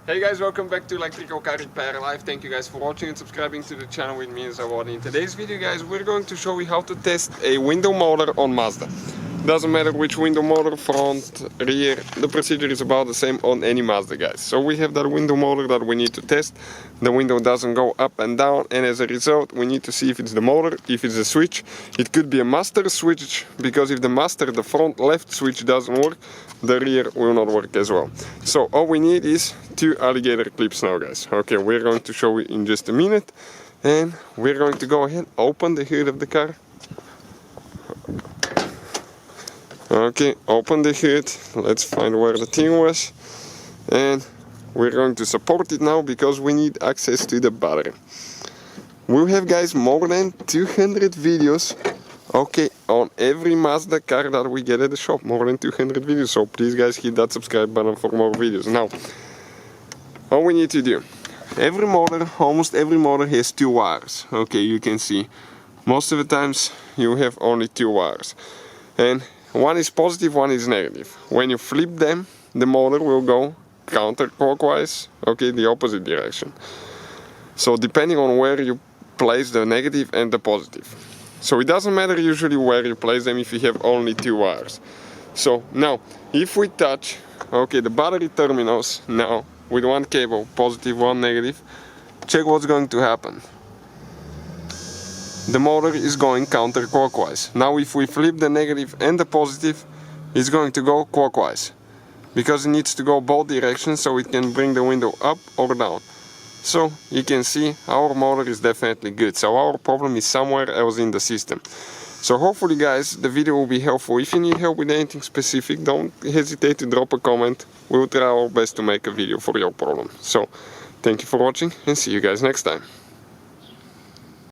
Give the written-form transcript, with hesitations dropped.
Hey guys, welcome back to Electrical Car Repair Live. Thank you guys for watching and subscribing to the channel with me, Zawadi. In today's video guys, we're going to show you how to test a window motor on Mazda. Doesn't matter which window motor, front, rear, the procedure is about the same on any Mazda guys. So we have that window motor that we need to test. The window doesn't go up and down, and as a result we need to see if it's the motor, if it's a switch. It could be a master switch, because if the master, the front left switch doesn't work, the rear will not work as well. So all we need is 2 alligator clips now guys. Okay, we're going to show you in just a minute, and we're going to go ahead, open the hood of the car. Okay, open the hood, let's find where the thing was, and we're going to support it now because we need access to the battery. We have guys more than 200 videos, okay, on every Mazda car that we get at the shop, more than 200 videos, so please guys hit that subscribe button for more videos. Now, all we need to do, every motor, almost every motor has 2 wires, okay, you can see, most of the times you have only 2 wires, and one is positive, one is negative. When you flip them, the motor will go counterclockwise, okay, the opposite direction. So depending on where you place the negative and the positive. So it doesn't matter usually where you place them if you have only 2 wires. So now, if we touch, okay, the battery terminals now with one cable, positive, one negative, check what's going to happen. The motor is going counterclockwise. Now if we flip the negative and the positive, it's going to go clockwise, because it needs to go both directions so it can bring the window up or down. So you can see our motor is definitely good. So our problem is somewhere else in the system. So hopefully guys the video will be helpful. If you need help with anything specific, don't hesitate to drop a comment. We'll try our best to make a video for your problem. So thank you for watching and see you guys next time.